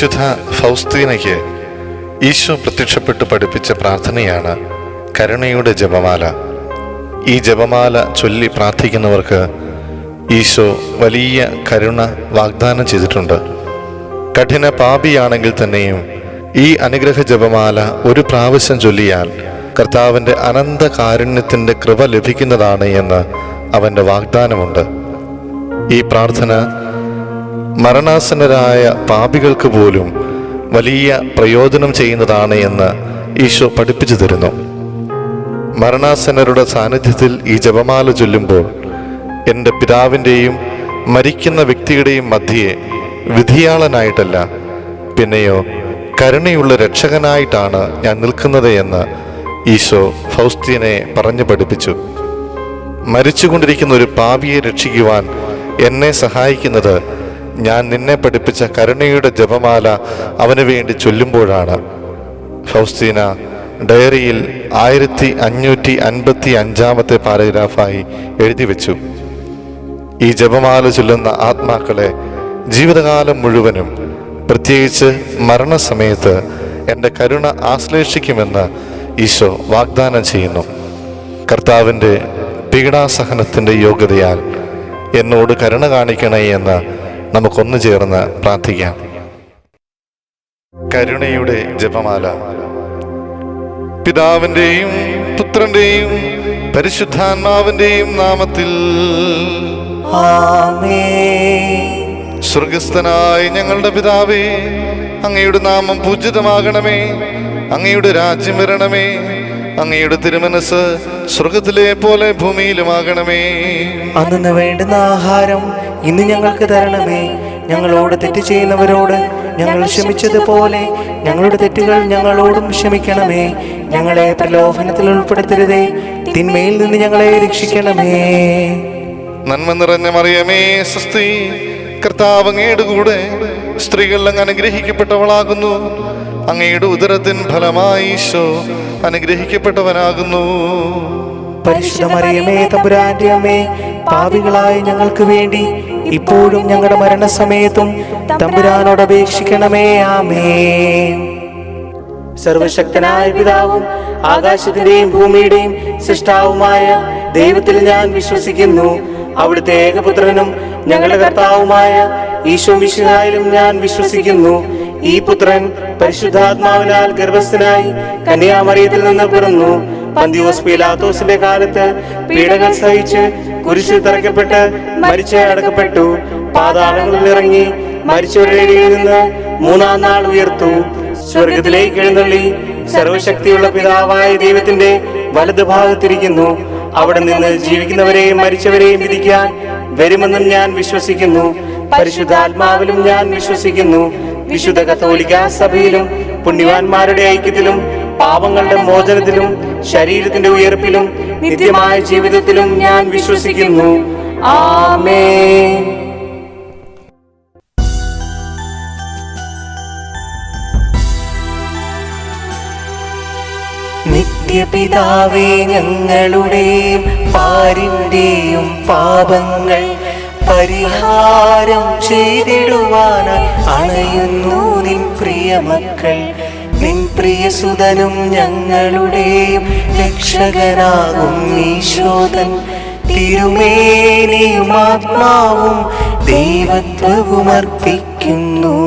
വിശുദ്ധ ഫൗസ്തീനയ്ക്ക് ഈശോ പ്രത്യക്ഷപ്പെട്ട് പഠിപ്പിച്ച പ്രാർത്ഥനയാണ് കരുണയുടെ ജപമാല. ഈ ജപമാല ചൊല്ലി പ്രാർത്ഥിക്കുന്നവർക്ക് ഈശോ വലിയ കരുണ വാഗ്ദാനം ചെയ്തിട്ടുണ്ട്. കഠിന പാപിയാണെങ്കിൽ തന്നെയും ഈ അനുഗ്രഹ ജപമാല ഒരു പ്രാവശ്യം ചൊല്ലിയാൽ കർത്താവിൻ്റെ അനന്ത കാരുണ്യത്തിൻ്റെ കൃപ ലഭിക്കുന്നതാണ് എന്ന് അവൻ്റെ വാഗ്ദാനമുണ്ട്. ഈ പ്രാർത്ഥന മരണാസന്നരായ പാപികൾക്ക് പോലും വലിയ പ്രയോജനം ചെയ്യുന്നതാണ് എന്ന് ഈശോ പഠിപ്പിച്ചു തരുന്നു. മരണാസന്നരുടെ സാന്നിധ്യത്തിൽ ഈ ജപമാല ചൊല്ലുമ്പോൾ എൻ്റെ പിതാവിൻ്റെയും മരിക്കുന്ന വ്യക്തിയുടെയും മധ്യേ വിധിയാളനായിട്ടല്ല, പിന്നെയോ കരുണയുള്ള രക്ഷകനായിട്ടാണ് ഞാൻ നിൽക്കുന്നത് എന്ന് ഈശോ ഫൗസ്തീനെ പറഞ്ഞു പഠിപ്പിച്ചു. മരിച്ചുകൊണ്ടിരിക്കുന്ന ഒരു പാപിയെ രക്ഷിക്കുവാൻ എന്നെ സഹായിക്കുന്നത് ഞാൻ നിന്നെ പഠിപ്പിച്ച കരുണയുടെ ജപമാല അവന് വേണ്ടി ചൊല്ലുമ്പോഴാണ്. ഫൗസ്തീന ഡയറിയിൽ 1555 പാരഗ്രാഫായി എഴുതി വെച്ചു. ഈ ജപമാല ചൊല്ലുന്ന ആത്മാക്കളെ ജീവിതകാലം മുഴുവനും, പ്രത്യേകിച്ച് മരണസമയത്ത് എൻ്റെ കരുണ ആശ്ലേഷിക്കുമെന്ന് ഈശോ വാഗ്ദാനം ചെയ്യുന്നു. കർത്താവിൻ്റെ പീഡാസഹനത്തിൻ്റെ യോഗ്യതയാൽ എന്നോട് കരുണ കാണിക്കണേ എന്ന് നമുക്കൊന്നു ചേർന്ന് പ്രാർത്ഥിക്കാം. കരുണയുടെ ജപമാല. പിതാവിൻ്റെയും പുത്രൻ്റെയും പരിശുദ്ധാത്മാവിൻ്റെയും നാമത്തിൽ ആമേൻ. സ്വർഗസ്ഥനായ ഞങ്ങളുടെ പിതാവേ, അങ്ങയുടെ നാമം പൂജിതമാകണമേ. അങ്ങയുടെ രാജ്യം വരണമേ. അങ്ങയുടെ തിരുമനസ് സ്വർഗത്തിലെ പോലെ ഭൂമിയിലുമാകണമേ. അന്നു വേണ്ടുന്ന ആഹാരം ഇന്ന് ഞങ്ങൾക്ക് തരണമേ. ഞങ്ങളോട് തെറ്റ് ചെയ്യുന്നവരോട് ഞങ്ങൾ ക്ഷമിച്ചതുപോലെ ഞങ്ങളുടെ തെറ്റുകൾ ഞങ്ങളോടും ക്ഷമിക്കണമേ. ഞങ്ങളെ പ്രലോഭനത്തിൽ ഉൾപ്പെടുത്തരുതേ, തിന്മയിൽ നിന്ന് ഞങ്ങളെ രക്ഷിക്കണമേ. നന്മ നിറഞ്ഞ മറിയമേ, സ്വസ്തി, കർത്താവ് അങ്ങയുടെ കൂടെ സ്ത്രീകൾ അങ്ങ് അനുഗ്രഹിക്കപ്പെട്ടവളാകുന്നു. അങ്ങയുടെ ഉദരത്തിൻ ഫലമായി ഈശോ അനുഗ്രഹിക്കപ്പെട്ടവനാകുന്നു. പരിശുദ്ധ മറിയമേ, തമ്പുരാന്റെ അമ്മേ, പാപികളായ ഞങ്ങൾക്ക് വേണ്ടി ഇപ്പോഴും ഞങ്ങളുടെ മരണസമയത്തും തമ്പുരാനോട് അപേക്ഷിക്കണമേ. ആമേൻ. സർവശക്തനായ പിതാവും ആകാശത്തിന്റെയും ഭൂമിയുടെയും സൃഷ്ടാവുമായ ദൈവത്തിൽ ഞാൻ വിശ്വസിക്കുന്നു. അവിടുത്തെ ഏകപുത്രനും ഞങ്ങളുടെ കർത്താവുമായ ഈശോ മിശിഹായിലും ഞാൻ വിശ്വസിക്കുന്നു. ഈ പുത്രൻ പരിശുദ്ധാത്മാവിനാൽ ഗർഭസ്ഥനായി കന്യാമറിയത്തിൽ നിന്ന് പിറന്നു. പന്തിയോസ് പീലാത്തോസിന്റെ കാലത്ത് പീഡകൾ സഹിച്ച് കുരിശിൽ തറയ്ക്കപ്പെട്ട് മരിച്ച് അടക്കപ്പെട്ടു. പാതാളങ്ങളിൽ ഇറങ്ങി മരിച്ചവരുടെ ഇടയിൽ നിന്ന് മൂന്നാം നാൾ ഉയർത്തു. സ്വർഗത്തിലേക്ക് എഴുന്നള്ളി സർവശക്തിയുള്ള പിതാവായ ദൈവത്തിന്റെ വലതു ഭാഗത്തിരിക്കുന്നു. അവിടെ നിന്ന് ജീവിക്കുന്നവരെയും മരിച്ചവരെയും വിധിക്കാൻ വരുമെന്നും ഞാൻ വിശ്വസിക്കുന്നു. പരിശുദ്ധാത്മാവിലും ഞാൻ വിശ്വസിക്കുന്നു. വിശുദ്ധ കത്തോലിക്ക സഭയിലും പുണ്യവാന്മാരുടെ ഐക്യത്തിലും പാപങ്ങളുടെ മോചനത്തിലും ശരീരത്തിന്റെ ഉയർപ്പിലും നിത്യമായ ജീവിതത്തിലും ഞാൻ വിശ്വസിക്കുന്നു. ആമേൻ. നിത്യപിതാവേ, ഞങ്ങളുടെയും പാരിന്റെയും പാപങ്ങൾ പരിഹാരം ചെയ്തിടുവാനായി അണയുന്നു നിൻ പ്രിയമക്കൾ. നിൻ പ്രിയസുതനും ഞങ്ങളുടെയും രക്ഷകനാകും ഈശോതൻ തിരുമേനിയും ആത്മാവും ദൈവത്വവും അർപ്പിക്കുന്നു.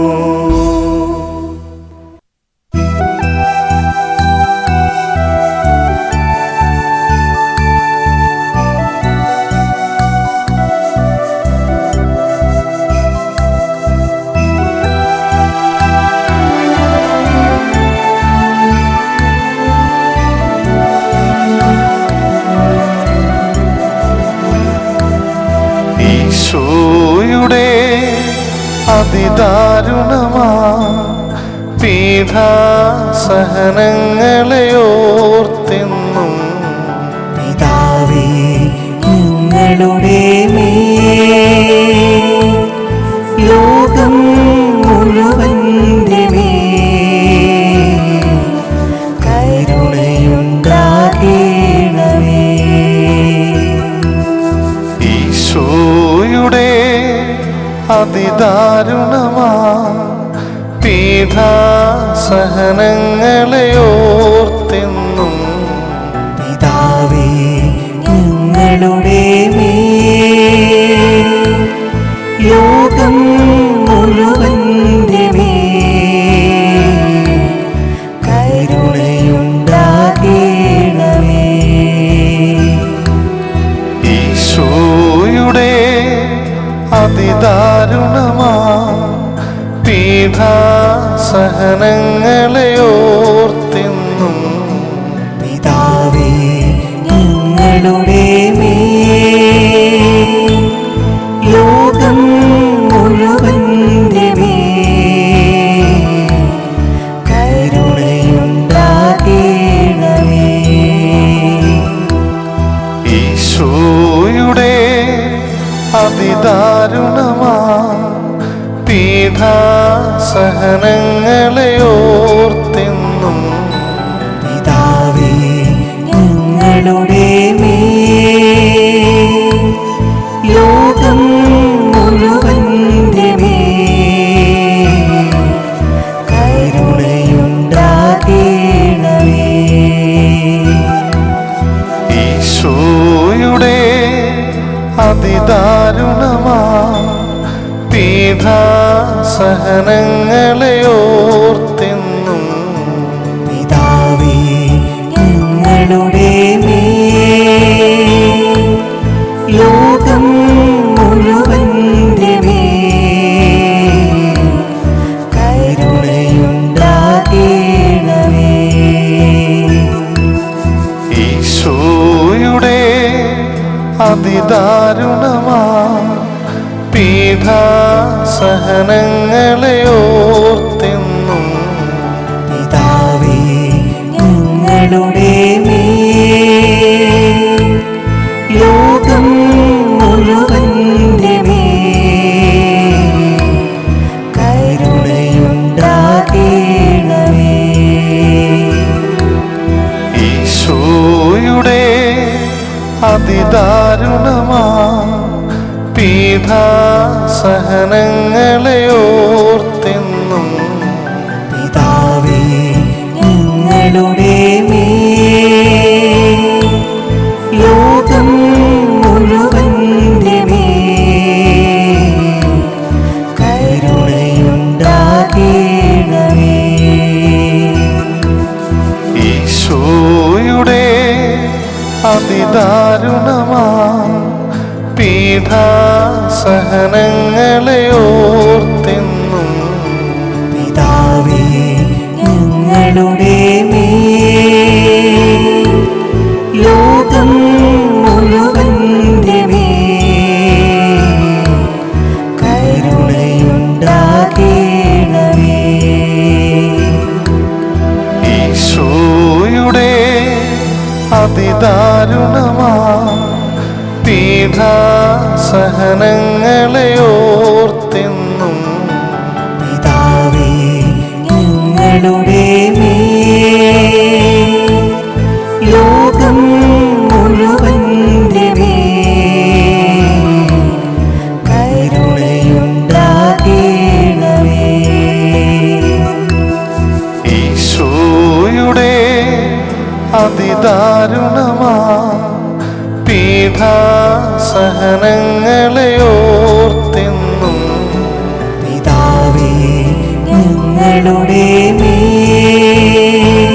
ഈശോയുടെ അതിദാരുണമാ പീഡാസഹനങ്ങളെ ഓർത്തെന്നും പിതാവേ, ഞങ്ങളുടെ മേൽ ലോകം മുഴുവന്റെ മേൽ കരുണയുണ്ടാകണമേ. ഈശോയുടെ അതിദാരുണമാ പീഠാസഹനങ്ങളെ ഓർത്തെന്നും പിതാവേ ഞങ്ങളുടെ മേൽ ലോകം മുഴുവന്റെ മേൽ കരുണയുണ്ടാകേണമേ. ഈശോയുടെ അതിദാരുണമാ പീഠാസഹനങ്ങളെ ഓർത്തെന്നും പിതാവേ ഞങ്ങളുടെ മേൽ ലോകം മുഴുവന്റെ മേൽ കരുണയുണ്ടാകേണമേ. ഈശോയുടെ അതിദാരുണമാ പീഠാസഹനങ്ങളെ ഓർത്തെന്നും പിതാവേ ഞങ്ങളുടെ മേൽ ലോകം മുഴുവന്റെ മേൽ കരുണയുണ്ടാകേണമേ. ഈശോയുടെ അതിദാരുണമാ പീഠാസഹനങ്ങളെ ഓർത്തെന്നും പിതാവേ ഞങ്ങളുടെ മേൽ ലോകം മുഴുവന്റെ മേൽ കരുണയുണ്ടാകേണമേ. ഈശോയുടെ അതിദാരുണമാ പീഠാസഹനങ്ങളെ ഓർത്തെന്നും പിതാവേ ഞങ്ങളുടെ മേൽ ലോകം മുഴുവന്റെ മേൽ കരുണയുണ്ടാകേണമേ. ഈശോയുടെ അതിദാരുണമാ പീഠാസഹനങ്ങളെ ഓർത്തെന്നും പിതാവേ ഞങ്ങളുടെ മേൽ ലോകം മുഴുവന്റെ മേൽ കരുണയുണ്ടാകേണമേ. ഈശോയുടെ അതിദാരുണമാ പീഠാസഹനങ്ങളെ ഓർത്തെന്നും പിതാവേ ഞങ്ങളുടെ മേൽ ലോകം മുഴുവന്റെ മേൽ കരുണയുണ്ടാകേണമേ. ഈശോയുടെ അതിദാരുണമാ പീഠാസഹനങ്ങളെ ഓർത്തെന്നും പിതാവേ ഞങ്ങളുടെ മേൽ ലോകം മുഴുവന്റെ മേൽ കരുണയുണ്ടാകേണമേ. ഈശോയുടെ അതിദാരുണമാ പീഠാസഹനങ്ങളെ ഓർത്തെന്നും പിതാവേ ഞങ്ങളുടെ മേൽ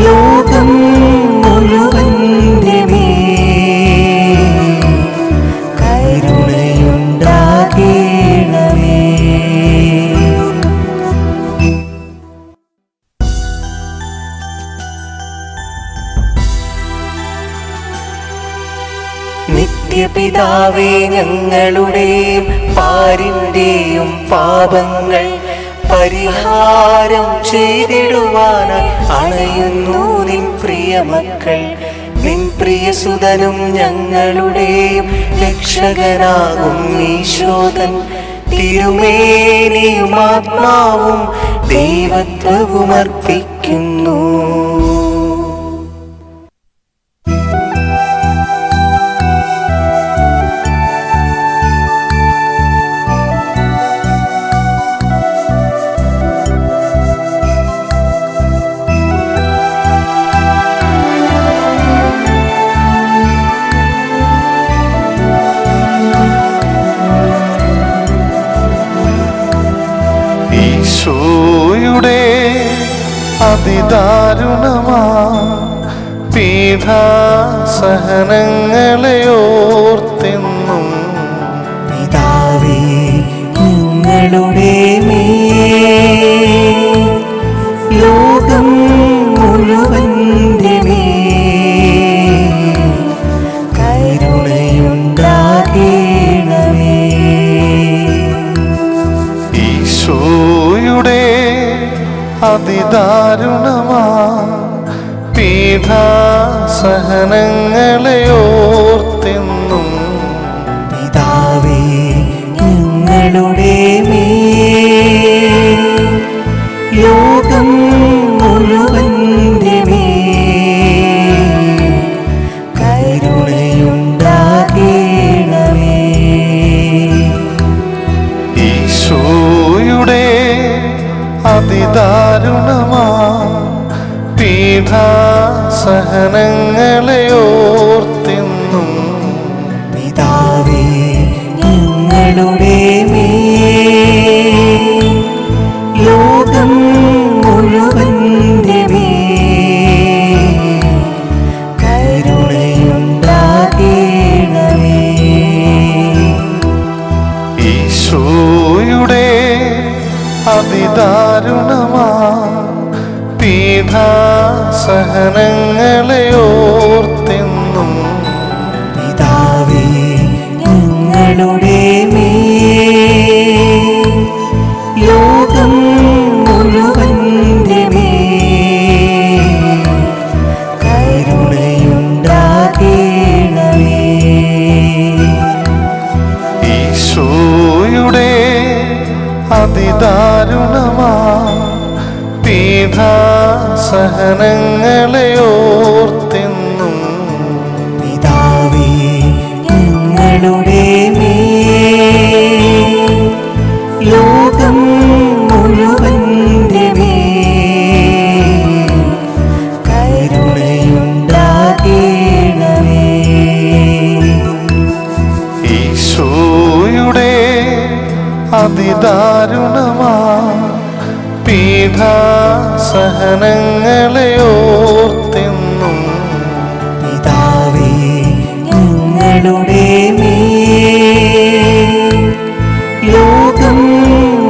ലോകം മുഴുവന്റെ മേൽ കരുണയുണ്ടാകേണമേ. നിത്യപിതാവേ ഞങ്ങളുടെയും പാരിന്റെയും പാപങ്ങൾ പരിഹാരം ചെയ്തിടുവാനായി അണയുന്നു നിൻ പ്രിയമക്കൾ. നിൻ പ്രിയസുതനും ഞങ്ങളുടെയും രക്ഷകനാകും ഈശോദൻ തിരുമേനിയും ആത്മാവും ദൈവത്വവും അർപ്പിക്കുന്നു. പീഠാസഹനങ്ങളെ ഓർത്തെന്നും പിതാവേ ഞങ്ങളുടെ മേൽ ലോകം മുഴുവന്റെ മേൽ കരുണയുണ്ടാകണമേ. ഈശോയുടെ അതിദാരുണമാ പീഠാസഹനങ്ങളെ ഓർത്തെന്നും പിതാവേ ഞങ്ങളുടെ മേൽ ലോകം മുഴുവന്റെ മേൽ കരുണയുണ്ടാകണമേ. ഈശോയുടെ അതിദാരുണമാ പീഠാസഹനങ്ങളെ ഓർത്തെന്നും പിതാവേ ഞങ്ങളുടെ മേൽ ലോകം മുഴുവന്റെ മേൽ കരുണയുണ്ടാകണമേ. ഈശോയുടെ അതിദാരുണമാ പീഠാസഹനങ്ങളെ ഓർത്തെന്നും പിതാവേ ഞങ്ങളുടെ മേൽ ലോകം മുഴുവന്റെ മേൽ കരുണയുണ്ടാകണമേ. ഈശോയുടെ അതിദാരുണമാ പീഠാസഹനങ്ങളെ ഓർത്തെന്നും പിതാവേ ഞങ്ങളുടെ മേൽ ലോകം മുഴുവന്റെ മേൽ കരുണയുണ്ടാകണമേ. ഈശോയുടെ അതിദാരുണമാ പീഠാസഹനങ്ങളെ ഓർത്തെന്നും പിതാവേ ഞങ്ങളുടെ മേൽ ലോകം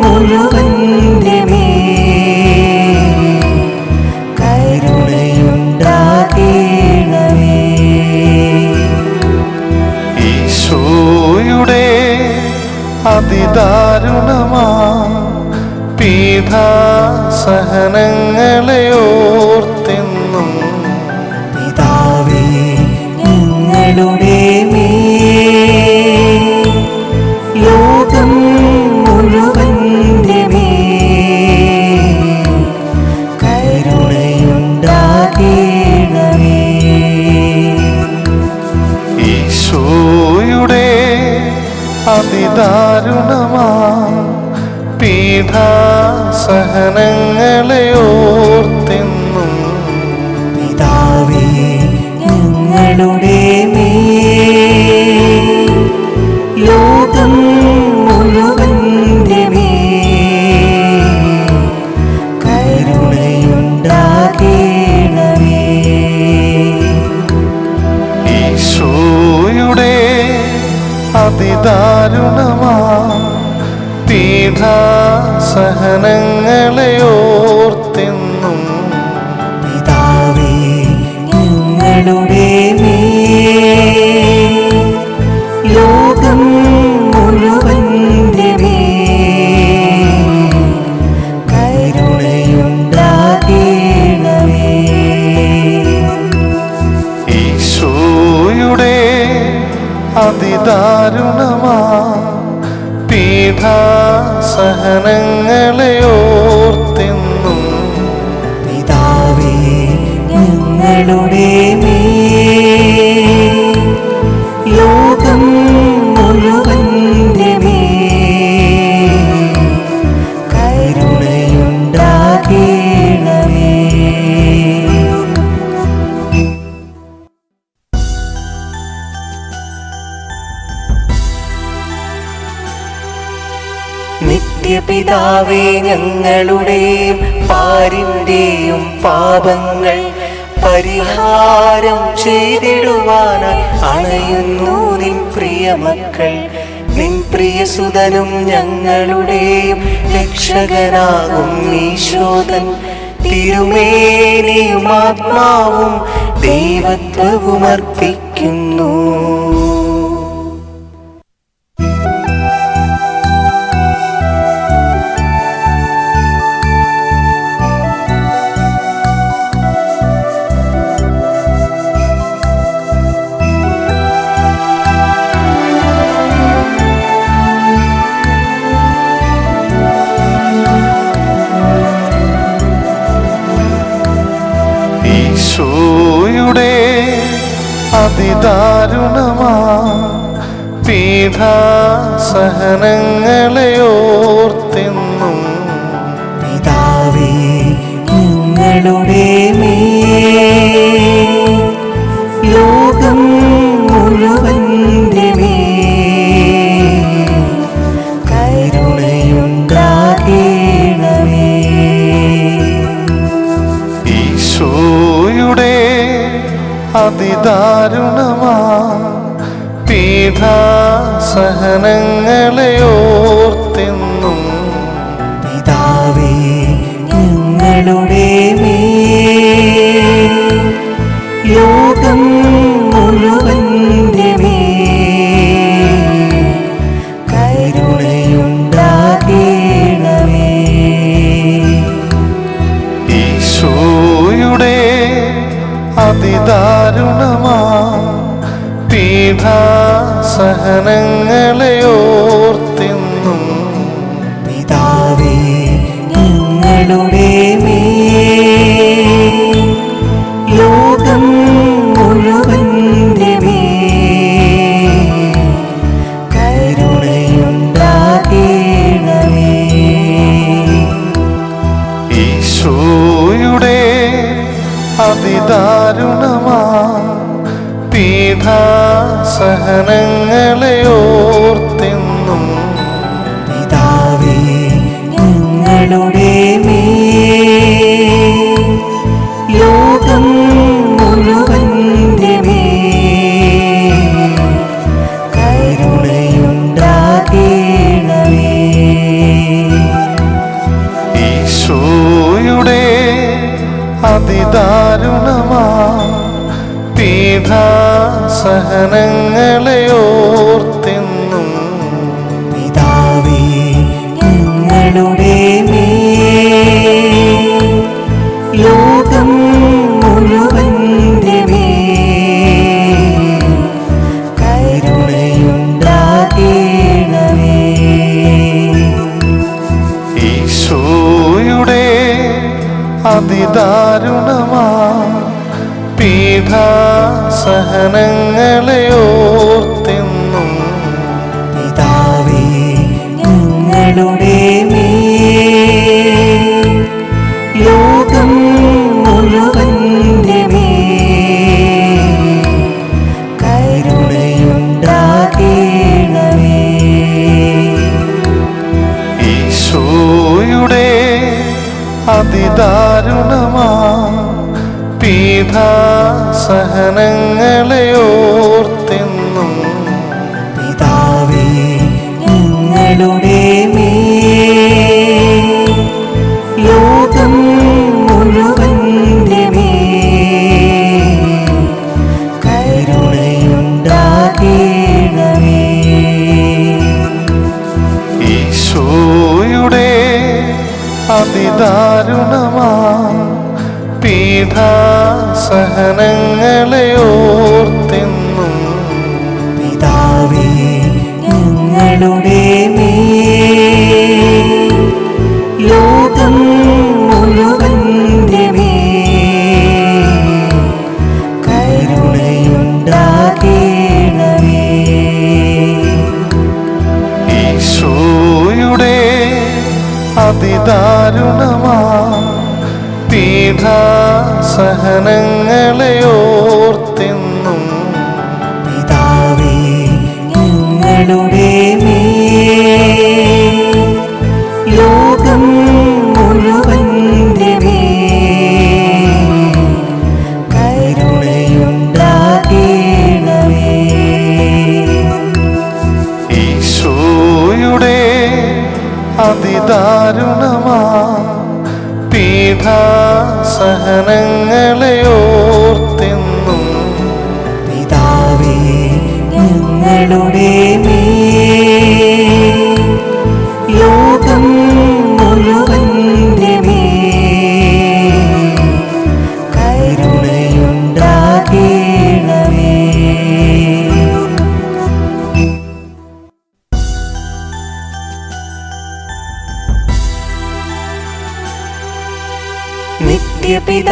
മുഴുവന്റെ മേൽ കരുണയുണ്ടാകണമേ. ഈശോയുടെ അതിദാരുണമാ പീഠാസഹനങ്ങളെ ഓർത്തെന്നും പിതാവേ ഞങ്ങളുടെ മേൽ ലോകം മുഴുവന്റെ മേൽ കരുണയുണ്ടാകണമേ. ഈശോയുടെ അതിദാരുണമാ പീഠാസഹനങ്ങളെ ഓർത്തെന്നും പിതാവേ ഞങ്ങളുടെ മേൽ ലോകം മുഴുവന്റെ മേൽ കരുണയുണ്ടാകണമേ. ഈശോയുടെ അതിദാരുണമാ പീഠാസഹനങ്ങളെ ഓർത്തെന്നും പിതാവേ ഞങ്ങളുടെ മേൽ ലോകം മുഴുവന്റെ മേൽ കരുണയുണ്ടാകണമേ. ഈശോയുടെ അതിദാരുണമാ പീഠാസഹനങ്ങളെ ഓർത്തെന്നും പിതാവേ ഞങ്ങളുടെ മേൽ ലോകം മുഴുവന്റെ മേൽ കരുണയുണ്ടാകണമേ. നിത്യപിതാവേ ഞങ്ങളുടെയും പാരിന്റെയും പാപങ്ങൾ പരിഹാരം ചെയ്തിടുവാനായി അണയുന്നു നിൻ പ്രിയമക്കൾ. നിൻ പ്രിയസുതനും ഞങ്ങളുടെയും രക്ഷകനാകും ഈശോദൻ. തിരുമേനിയും ആത്മാവും ദൈവത്വവും അർപ്പിക്കുന്നു. ഈശോയുടെ അതിദാരുണമാ പീഡാസഹനങ്ങളെ ഓർത്തെന്നും പിതാവേ ഞങ്ങളുടെ മേൽ ലോകം മുഴുവന്റെ മേൽ കരുണയുണ്ടാകണമേ. ഈശോയുടെ അതിദാരുണമാ പീഡാസഹനങ്ങളെ ഓർത്തെന്നും പിതാവേ ഞങ്ങളുടെ മേൽ ലോകം മുഴുവന്റെ മേൽ കരുണയുണ്ടാകണമേ. ഈശോയുടെ അതിദാരുണമാ പീഡാസഹനങ്ങളെ ഓർത്തെന്നും പിതാവേ ഞങ്ങളുടെ മേൽ ലോകം മുഴുവന്റെ മേൽ കരുണയുണ്ടാകണമേ. ഈശോയുടെ അതിദാരുണമാ പീഡാസഹനങ്ങളെ ഓർത്തെന്നും പിതാവേ ഞങ്ങളുടെ മേൽ ലോകം മുഴുവന്റെ മേൽ കരുണയുണ്ടാകണമേ. ഈശോയുടെ അതിദാരുണമാ പീഡാസഹനങ്ങളെ ഓർത്തെന്നും പിതാവേ ഞങ്ങളുടെ മേൽ ലോകം മുഴുവന്റെ മേൽ കരുണയുണ്ടാകണമേ. ഈശോയുടെ അതിദാരുണമാ പീഡാസഹനങ്ങളെ ഓർത്തെന്നും പിതാവേ ഞങ്ങളുടെ മേൽ ലോകം മുഴുവന്റെ മേൽ കരുണയുണ്ടാകണമേ. ഈശോയുടെ അതിദാരുണമാ പീഡാസഹനങ്ങളെ ഓർത്തെന്നും പിതാവേ ഞങ്ങളുടെ മേൽ ലോകം മുഴുവന്റെ മേൽ കരുണയുണ്ടാകണമേ. ഈശോയുടെ അതിദാരുണമാ പീഡാസഹനങ്ങളെ ഓർത്തെന്നും പിതാവേ ഞങ്ങളുടെ മേൽ ലോകം മുഴുവന്റെ മേൽ കരുണയുണ്ടാകണമേ. ഈശോയുടെ അതിദാരുണമാ പീഡാസഹനങ്ങളെ ഓർത്തെന്നും പിതാവേ ഞങ്ങളുടെ മേൽ ലോകം മുഴുവന്റെ മേൽ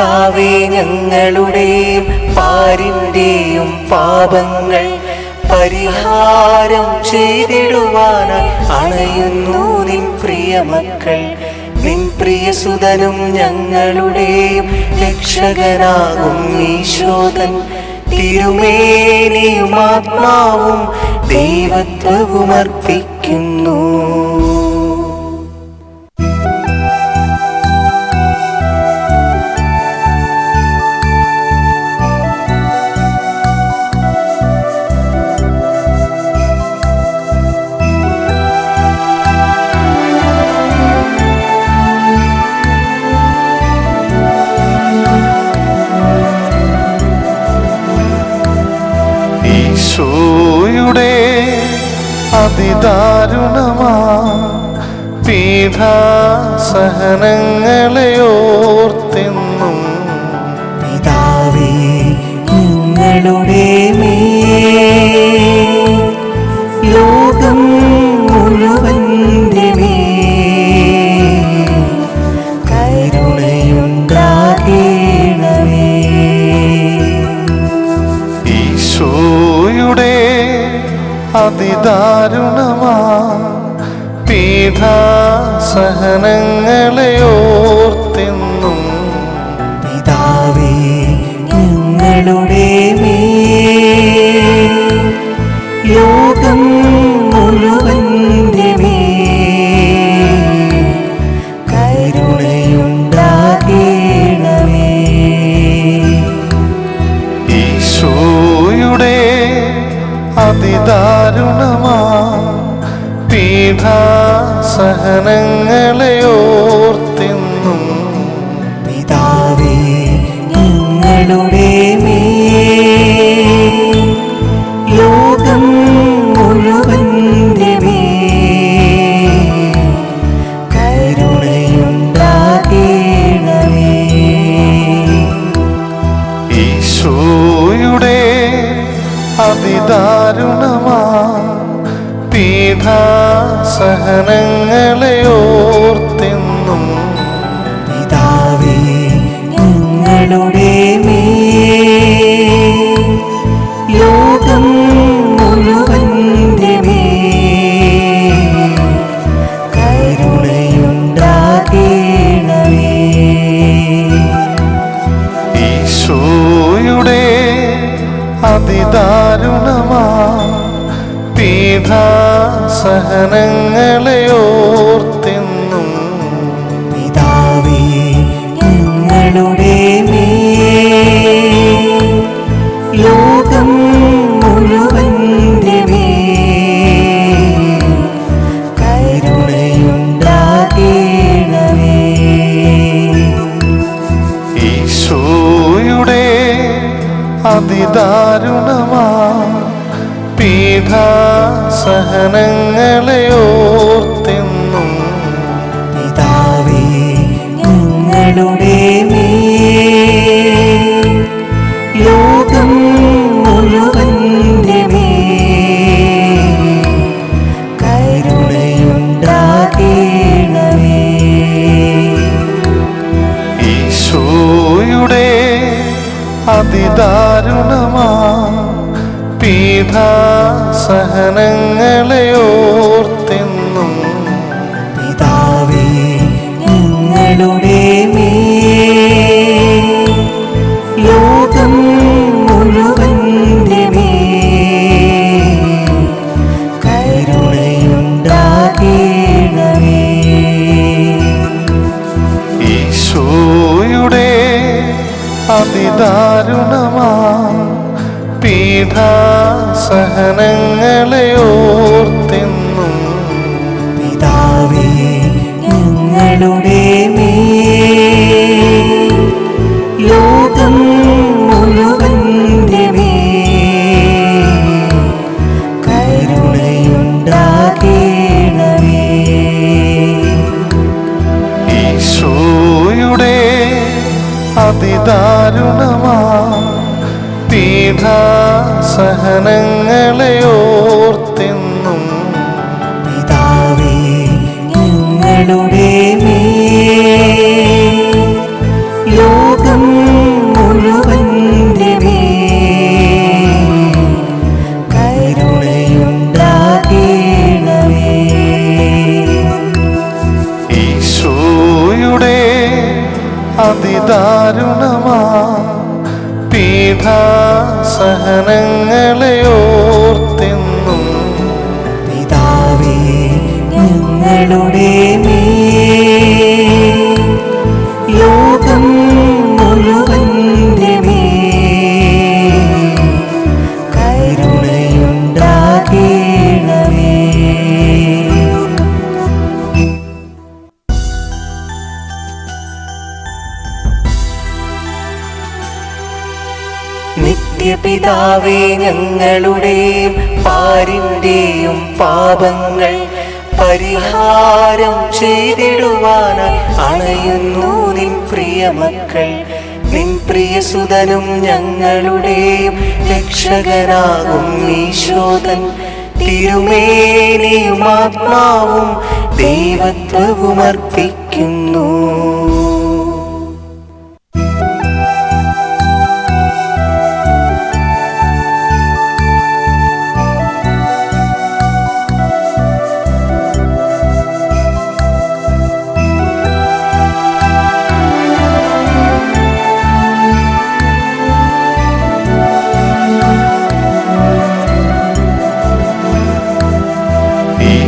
പിതാവേ ഞങ്ങളുടെയും പാരിന്റെയും പാപങ്ങൾ പരിഹാരം ചെയ്തിടുവാനായി അണയുന്നു നിൻ പ്രിയമക്കൾ. നിൻ പ്രിയസുതനും ഞങ്ങളുടെയും രക്ഷകനാകും ഈശോതൻ തിരുമേനിയും ആത്മാവും ദൈവത്വവും അർപ്പിക്കുന്നു. ഈശോയുടെ അതിദാരുണമാ പീഡാസഹനങ്ങളെ ഓർത്തെന്നും പിതാവേ ഞങ്ങളുടെ മേൽ ലോകം മുഴുവന്റെ മേൽ കരുണയുണ്ടാകണമേ. ഈശോയുടെ അതിദാരുണമാ പീഡാസഹനങ്ങളെ ഓർത്തെന്നും പിതാവേ ഞങ്ങളുടെ മേൽ ലോകം മുഴുവന്റെ മേൽ കരുണയുണ്ടാകണമേ. ഈശോയുടെ അതിദാരുണമാ പീഡാസഹനങ്ങളെ ഓർത്തെന്നും പിതാവേ ഞങ്ങളുടെ മേൽ ലോകം മുഴുവന്റെ മേൽ കരുണയുണ്ടാകണമേ. ഈശോയുടെ അതിദാരുണമാ പീഡാസഹനങ്ങളെ ഓർത്തെന്നും പിതാവേ ഞങ്ങളുടെ മേൽ ലോകം മുഴുവന്റെ മേൽ കരുണയുണ്ടാകണമേ. ഈശോയുടെ അതിദാരുണമാ പീഡാസഹനങ്ങളെ ഓർത്തെന്നും പിതാവേ ഞങ്ങളുടെ മേൽ ലോകം മുഴുവന്റെ മേൽ കരുണയുണ്ടാകണമേ. ഈശോയുടെ അതിദാരുണമാ പീഡാസഹനങ്ങളെ ഓർത്തെന്നും പിതാവേ ഞങ്ങളുടെ മേൽ ലോകം മുഴുവന്റെ മേൽ കരുണയുണ്ടാകണമേ. ഈശോയുടെ അതിദാരുണമാ പീഡാസഹനങ്ങളെ ഓർത്തെന്നും പിതാവേ ഞങ്ങളുടെ മേൽ ലോകം മുഴുവന്റെ മേൽ കരുണയുണ്ടാകണമേ. ഈശോയുടെ അതിദാരുണമാ പീഡാസഹനങ്ങളെ ഓർത്തെന്നും പിതാവേ ഞങ്ങളുടെ മേൽ ലോകം മുഴുവന്റെ മേൽ കരുണയുണ്ടാകണമേ. ഈശോയുടെ അതിദാരുണമാ പീഡാസഹനങ്ങളെ ഓർത്തെന്നും പിതാവേ ഞങ്ങളുടെ മേൽ ലോകം പീഠാസഹനങ്ങളെ ഓർത്തെന്നും പിതാവേ ഞങ്ങളുടെ മേൽ ലോകം മുഴുവന്റെ മേൽ കരുണയുണ്ടാകേണമേ. നിത്യപിതാവേ ഞങ്ങളുടെയും പാരിന്റെയും പാപങ്ങൾ പരിഹാരം ചെയ്തിടുവാനായി അണയുന്നു നിൻ പ്രിയമക്കൾ. നിൻ പ്രിയസുതനും ഞങ്ങളുടെയും രക്ഷകനാകും ഈശോദൻ തിരുമേനിയും ആത്മാവും ദൈവത്വവും അർപ്പിക്കുന്നു.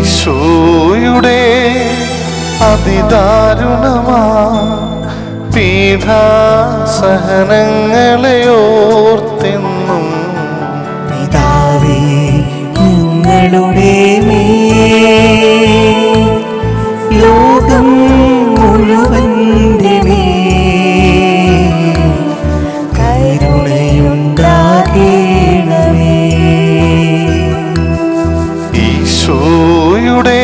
ഈശോയുടെ അതിദാരുണമാ പീഠാസഹനങ്ങളെ ഓർത്തെന്നും പിതാവേ ഞങ്ങളുടെ മേൽ ലോകം മുഴുവന്റെ മേൽ കരുണയുണ്ടാകേണമേ. ഈശോയുടെ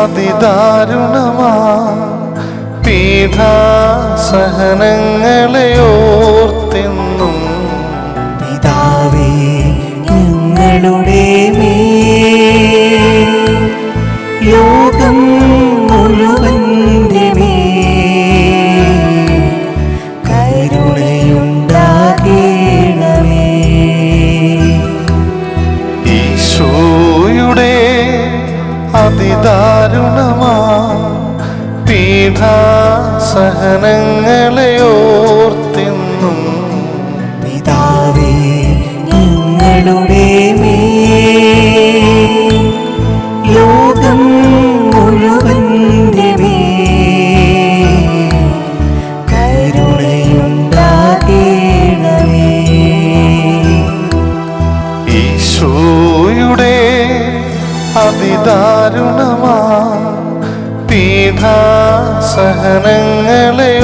അതിദാരുണമാ പീഠാസഹനങ്ങളെ ഓർത്തെന്നും പിതാവേ ഞങ്ങളുടെ മേൽ ലോകം മുഴുവന്റെ മേൽ കരുണയുണ്ടാകേണമേ. ഈശോയുടെ അതിദാരുണമാ പീഠാസഹനങ്ങളെ ഓർത്തെന്നും പിതാവേ ഞങ്ങളുടെ മേൽ ലോകം മുഴുവന്റെ മേൽ കരുണയുണ്ടാകേണമേ. ഈശോയുടെ അതിദാരുണമാ പീഠാസഹനങ്ങളെ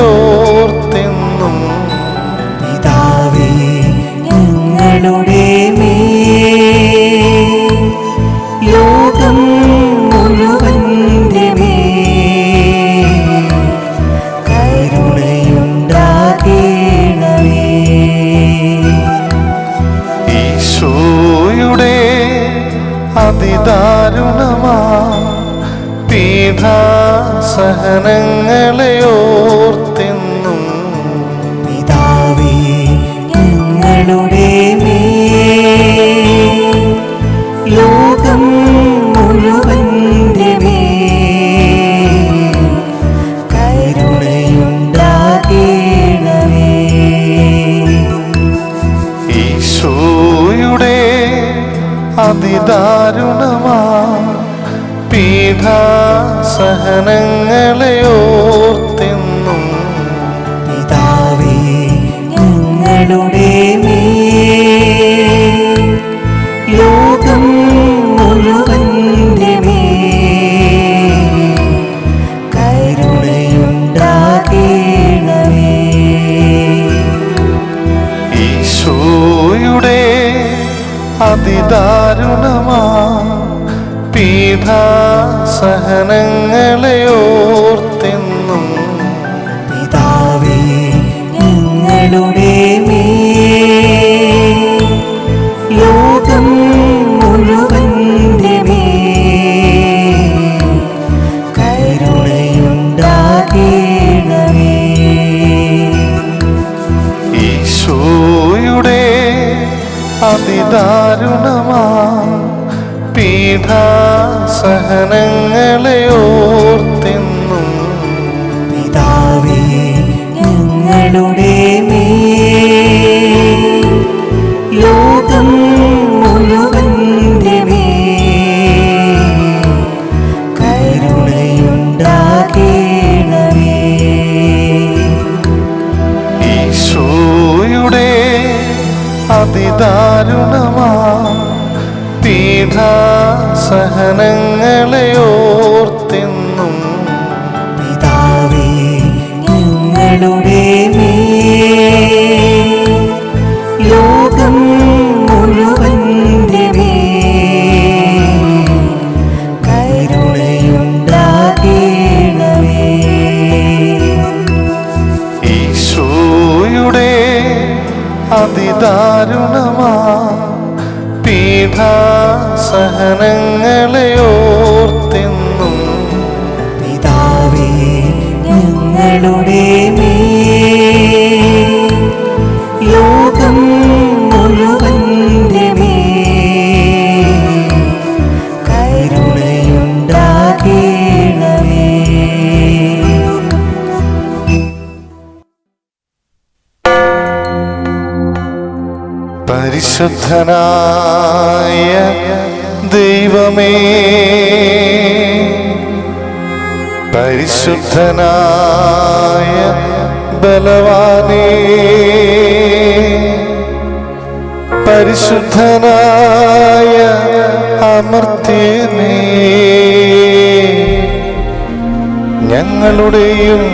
ഓർത്തെന്നും പിതാവേ ഞങ്ങളുടെ മേൽ ലോകം മുഴുവന്റെ മേൽ കരുണയുണ്ടാകേണമേ. ഈശോയുടെ അതിദാരുണമാ പീഠാസഹനങ്ങളെ ഓർത്തെന്നും പിതാവേ ഞങ്ങളുടെ മേൽ ലോകം മുഴുവന്റെ മേൽ കരുണയുണ്ടാകേണമേ. ഈശോയുടെ അതിദാരുണമാ പീഠാസഹനങ്ങളെ ഓർത്തെന്നും പിതാവേ ഞങ്ങളുടെ മേൽ ലോകം മുഴുവന്റെ മേൽ കരുണയുണ്ടാകേണമേ. ഈശോയുടെ അതിദാരുണമാ പീഠാസഹനങ്ങളെ ഓർത്തെന്നും പിതാവേ ഞങ്ങളുടെ മേൽ ലോകം മുഴുവന്റെ മേൽ കരുണയുണ്ടാകേണമേ. ഈശോയുടെ അതിദാരുണമാ പീഠാസഹനങ്ങളെ ഓർത്തെന്നും പിതാവേ ഞങ്ങളുടെ മേൽ അതിദാരുണമാ പീഡാസഹനങ്ങളെ ഓർത്തെന്നും പിതാവേ ഞങ്ങളുടെ മേൽ ലോകം മുഴുവന്റെ മേൽ കരുണയുണ്ടാകണമേ. ഈശോയുടെ അതിദാരുണമാ പീഡാസഹനങ്ങളെ ഓർത്തെന്നും പിതാവേ ഞങ്ങളുടെ മേൽ ലോകം മുഴുവന്റെ മേൽ കരുണയുണ്ടാകണമേ. പരിശുദ്ധനായ ദൈവമേ, പരിശുദ്ധനായ ബലവാനേ, പരിശുദ്ധനായ അമർത്യനേ, ഞങ്ങളുടെയും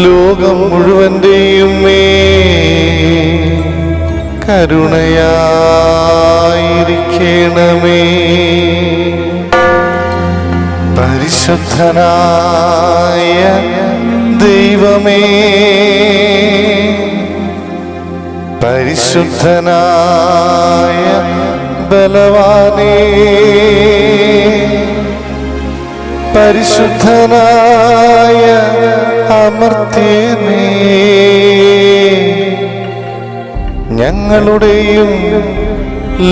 ലോകം മുഴുവന്റെയും മേൽ കരുണയായിരിക്കണമേ. പരിശുദ്ധനായ ദൈവമേ, പരിശുദ്ധനായ ബലവാനേ, പരിശുദ്ധനായ അമർത്യനേ, ഞങ്ങളുടെയും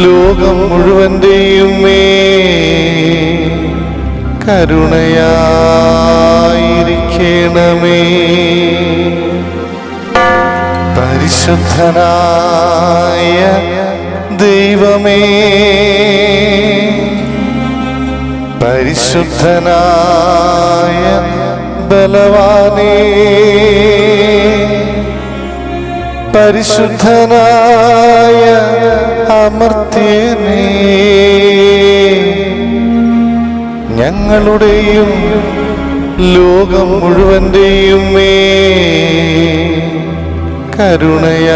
ലോകം മുഴുവന്റെയും മേൽ കരുണയായിരിക്കണമേ. പരിശുദ്ധനായ ദൈവമേ, പരിശുദ്ധനായ ബലവാനേ, പരിശുദ്ധനായ അമർത്യനേ, ഞങ്ങളുടെയും ലോകം മുഴുവന്റെയും മേൽ കരുണയായിരിക്കണമേ.